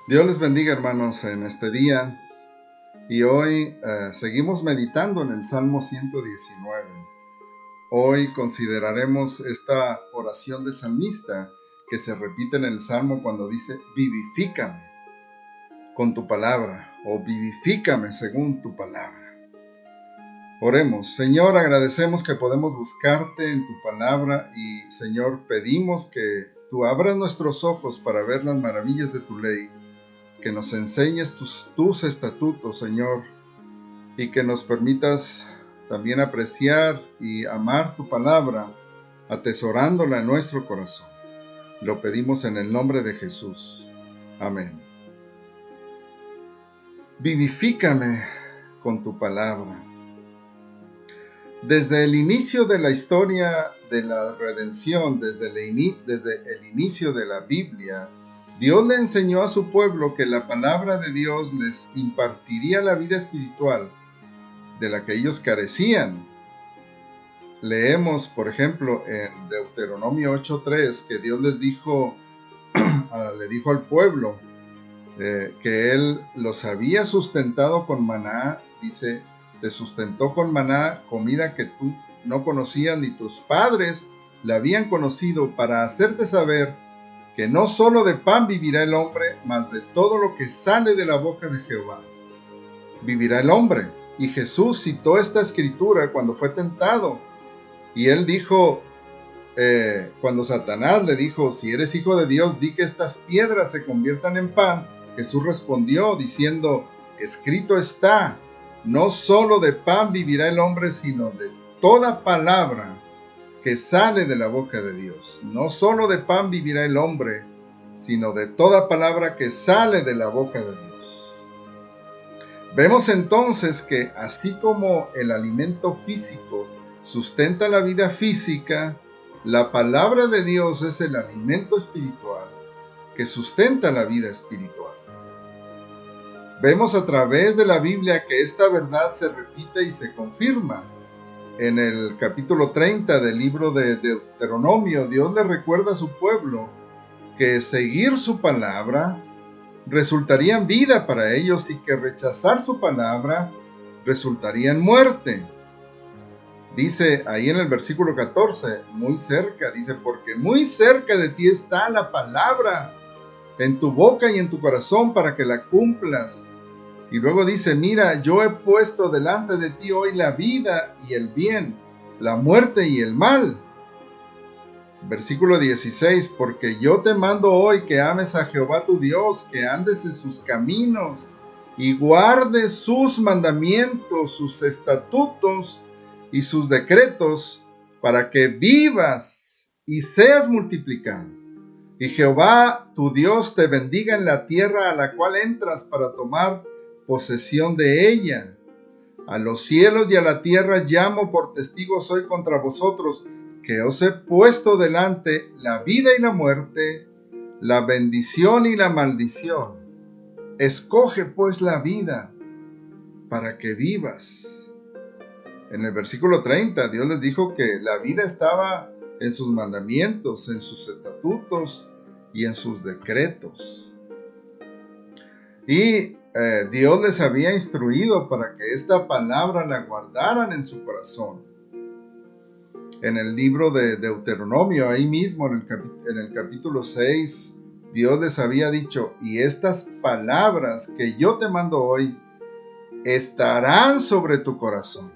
Dios les bendiga, hermanos, en este día. Y hoy seguimos meditando en el Salmo 119. Hoy consideraremos esta oración del salmista que se repite en el Salmo cuando dice: vivifícame con tu palabra, o vivifícame según tu palabra. Oremos. Señor, agradecemos que podemos buscarte en tu palabra y, Señor, pedimos que tú abras nuestros ojos para ver las maravillas de tu ley, que nos enseñes tus estatutos, Señor, y que nos permitas también apreciar y amar tu palabra, atesorándola en nuestro corazón. Lo pedimos en el nombre de Jesús. Amén. Vivifícame con tu palabra. Desde el inicio de la historia de la redención, desde el inicio de la Biblia, Dios le enseñó a su pueblo que la palabra de Dios les impartiría la vida espiritual de la que ellos carecían. Leemos, por ejemplo, en Deuteronomio 8:3, que Dios le dijo al pueblo que Él los había sustentado con maná. Dice: te sustentó con maná, comida que tú no conocías ni tus padres la habían conocido, para hacerte saber que no solo de pan vivirá el hombre, mas de todo lo que sale de la boca de Jehová vivirá el hombre. Y Jesús citó esta escritura cuando fue tentado, y él dijo, cuando Satanás le dijo: si eres hijo de Dios, di que estas piedras se conviertan en pan. Jesús respondió diciendo: escrito está, no solo de pan vivirá el hombre, sino de toda palabra que sale de la boca de Dios. No solo de pan vivirá el hombre, sino de toda palabra que sale de la boca de Dios. Vemos entonces que así como el alimento físico sustenta la vida física, la palabra de Dios es el alimento espiritual que sustenta la vida espiritual. Vemos a través de la Biblia que esta verdad se repite y se confirma. En el capítulo 30 del libro de Deuteronomio, Dios le recuerda a su pueblo que seguir su palabra resultaría en vida para ellos, y que rechazar su palabra resultaría en muerte. Dice ahí en el versículo 14, muy cerca, dice: porque muy cerca de ti está la palabra, en tu boca y en tu corazón, para que la cumplas. Y luego dice: mira, yo he puesto delante de ti hoy la vida y el bien, la muerte y el mal. Versículo 16, porque yo te mando hoy que ames a Jehová tu Dios, que andes en sus caminos y guardes sus mandamientos, sus estatutos y sus decretos, para que vivas y seas multiplicado. Y Jehová tu Dios te bendiga en la tierra a la cual entras para tomar posesión de ella. A los cielos y a la tierra llamo por testigos hoy contra vosotros, que os he puesto delante la vida y la muerte, la bendición y la maldición. Escoge pues la vida para que vivas. En el versículo 30, Dios les dijo que la vida estaba en sus mandamientos, en sus estatutos y en sus decretos. Y Dios les había instruido para que esta palabra la guardaran en su corazón. En el libro de Deuteronomio, ahí mismo en el capítulo 6, Dios les había dicho: y estas palabras que yo te mando hoy estarán sobre tu corazón.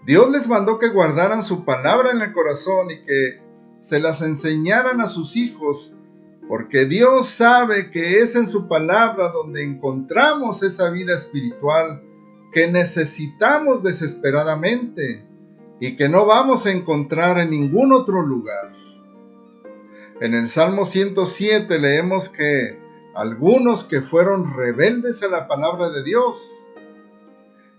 Dios les mandó que guardaran su palabra en el corazón y que se las enseñaran a sus hijos, porque Dios sabe que es en su palabra donde encontramos esa vida espiritual que necesitamos desesperadamente y que no vamos a encontrar en ningún otro lugar. En el Salmo 107 leemos que algunos que fueron rebeldes a la palabra de Dios,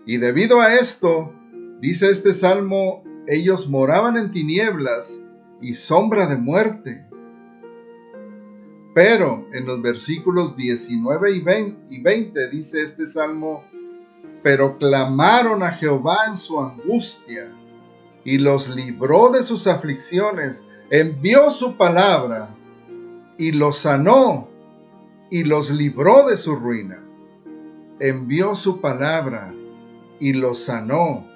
y debido a esto, dice este salmo, ellos moraban en tinieblas y sombra de muerte. Pero en los versículos 19 y 20 dice este salmo: pero clamaron a Jehová en su angustia, y los libró de sus aflicciones, envió su palabra, y los sanó, y los libró de su ruina. Envió su palabra y los sanó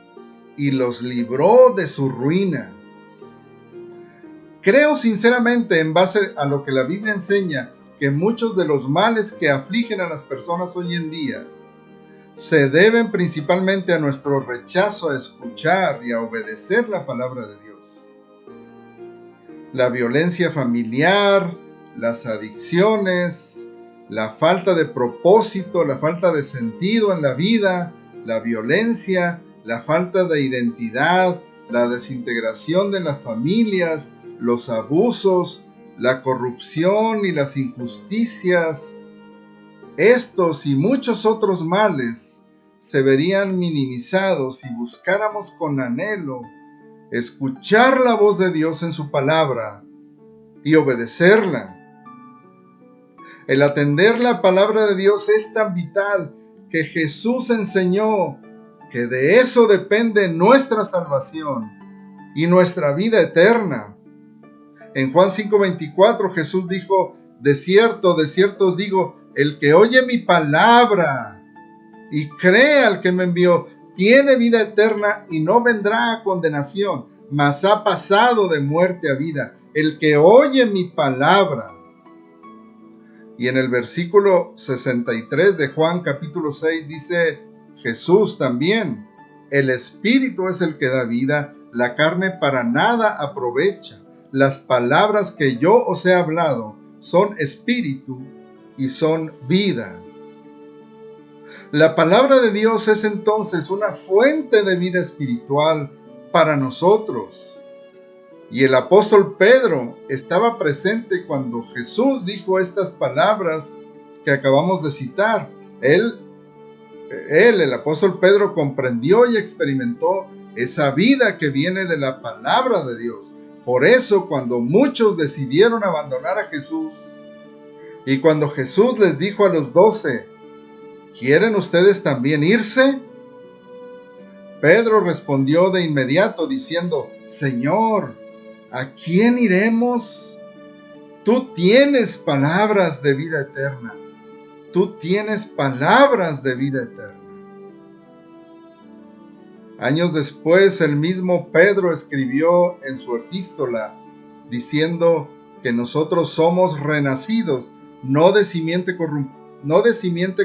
y los libró de su ruina. Creo sinceramente, en base a lo que la Biblia enseña, que muchos de los males que afligen a las personas hoy en día se deben principalmente a nuestro rechazo a escuchar y a obedecer la palabra de Dios. La violencia familiar, las adicciones, la falta de propósito, la falta de sentido en la vida, la violencia, la falta de identidad, la desintegración de las familias, los abusos, la corrupción y las injusticias. Estos y muchos otros males se verían minimizados si buscáramos con anhelo escuchar la voz de Dios en su palabra y obedecerla. El atender la palabra de Dios es tan vital que Jesús enseñó que de eso depende nuestra salvación y nuestra vida eterna. En Juan 5:24 Jesús dijo: de cierto os digo, el que oye mi palabra y cree al que me envió, tiene vida eterna y no vendrá a condenación, mas ha pasado de muerte a vida. El que oye mi palabra. Y en el versículo 63 de Juan capítulo 6 dice Jesús también: el Espíritu es el que da vida, la carne para nada aprovecha. Las palabras que yo os he hablado son espíritu y son vida. La palabra de Dios es entonces una fuente de vida espiritual para nosotros. Y el apóstol Pedro estaba presente cuando Jesús dijo estas palabras que acabamos de citar. El apóstol Pedro, comprendió y experimentó esa vida que viene de la palabra de Dios. Por eso, cuando muchos decidieron abandonar a Jesús, y cuando Jesús les dijo a los 12, ¿quieren ustedes también irse? Pedro respondió de inmediato diciendo: Señor, ¿a quién iremos? Tú tienes palabras de vida eterna. Tú tienes palabras de vida eterna. Años después, el mismo Pedro escribió en su epístola diciendo que nosotros somos renacidos, no de simiente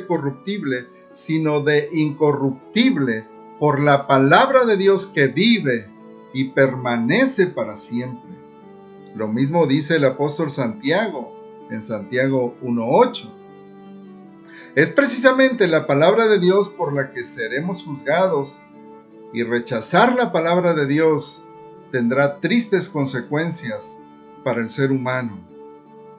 corruptible, sino de incorruptible, por la palabra de Dios que vive y permanece para siempre. Lo mismo dice el apóstol Santiago en Santiago 1:8. Es precisamente la palabra de Dios por la que seremos juzgados, y rechazar la palabra de Dios tendrá tristes consecuencias para el ser humano.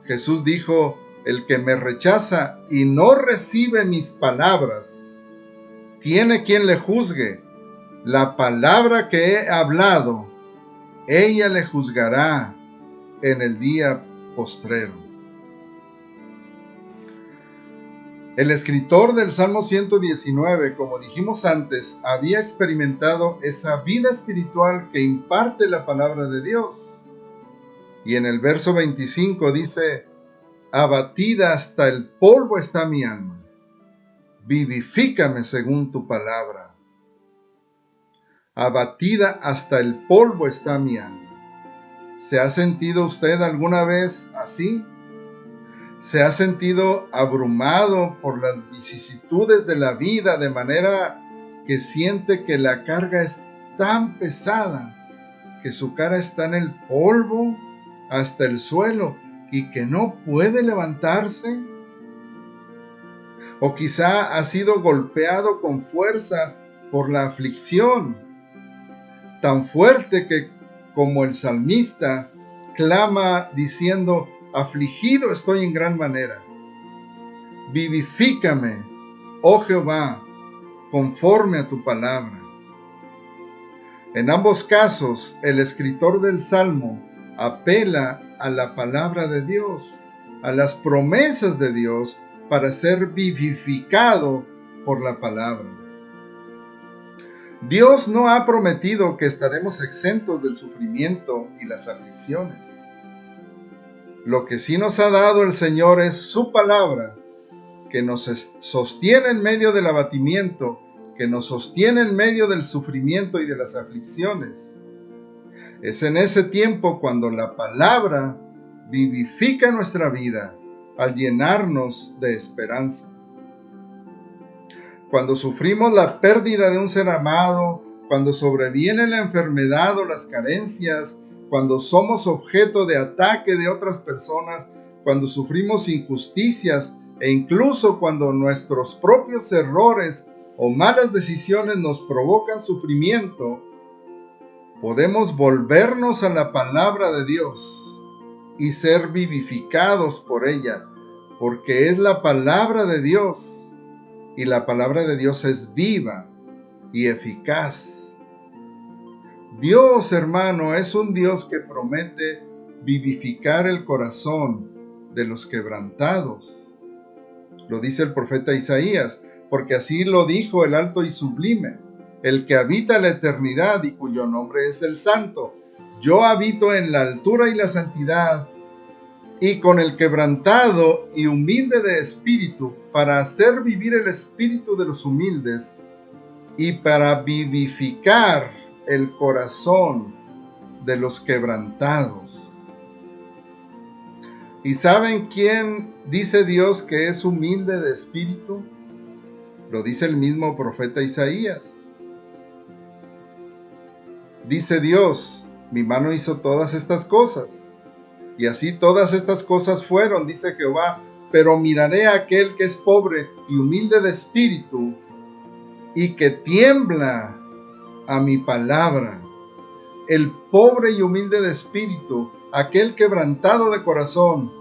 Jesús dijo: el que me rechaza y no recibe mis palabras, tiene quien le juzgue. La palabra que he hablado, ella le juzgará en el día postrero. El escritor del Salmo 119, como dijimos antes, había experimentado esa vida espiritual que imparte la palabra de Dios. Y en el verso 25 dice: abatida hasta el polvo está mi alma, vivifícame según tu palabra. Abatida hasta el polvo está mi alma. ¿Se ha sentido usted alguna vez así? ¿Se ha sentido abrumado por las vicisitudes de la vida de manera que siente que la carga es tan pesada que su cara está en el polvo hasta el suelo y que no puede levantarse? O quizá ha sido golpeado con fuerza por la aflicción, tan fuerte que, como el salmista, clama diciendo: afligido estoy en gran manera. Vivifícame, oh Jehová, conforme a tu palabra. En ambos casos, el escritor del Salmo apela a la palabra de Dios, a las promesas de Dios, para ser vivificado por la palabra. Dios no ha prometido que estaremos exentos del sufrimiento y las aflicciones. Lo que sí nos ha dado el Señor es su palabra, que nos sostiene en medio del abatimiento, que nos sostiene en medio del sufrimiento y de las aflicciones. Es en ese tiempo cuando la palabra vivifica nuestra vida al llenarnos de esperanza. Cuando sufrimos la pérdida de un ser amado, cuando sobreviene la enfermedad o las carencias, cuando somos objeto de ataque de otras personas, cuando sufrimos injusticias e incluso cuando nuestros propios errores o malas decisiones nos provocan sufrimiento, podemos volvernos a la palabra de Dios y ser vivificados por ella, porque es la palabra de Dios. Y la palabra de Dios es viva y eficaz. Dios, hermano, es un Dios que promete vivificar el corazón de los quebrantados. Lo dice el profeta Isaías, porque así lo dijo el alto y sublime, el que habita la eternidad y cuyo nombre es el Santo. Yo habito en la altura y la santidad, y con el quebrantado y humilde de espíritu, para hacer vivir el espíritu de los humildes y para vivificar el corazón de los quebrantados. ¿Y saben quién dice Dios que es humilde de espíritu? Lo dice el mismo profeta Isaías. Dice Dios, mi mano hizo todas estas cosas. Y así todas estas cosas fueron, dice Jehová, pero miraré a aquel que es pobre y humilde de espíritu y que tiembla a mi palabra. El pobre y humilde de espíritu, aquel quebrantado de corazón,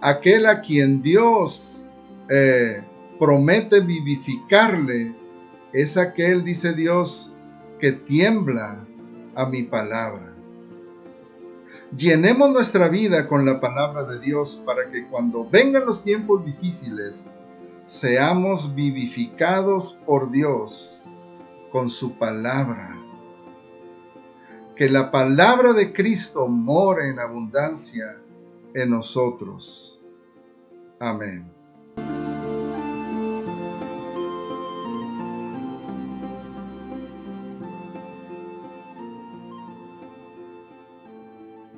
aquel a quien Dios promete vivificarle, es aquel, dice Dios, que tiembla a mi palabra. Llenemos nuestra vida con la palabra de Dios para que cuando vengan los tiempos difíciles, seamos vivificados por Dios con su palabra. Que la palabra de Cristo more en abundancia en nosotros. Amén.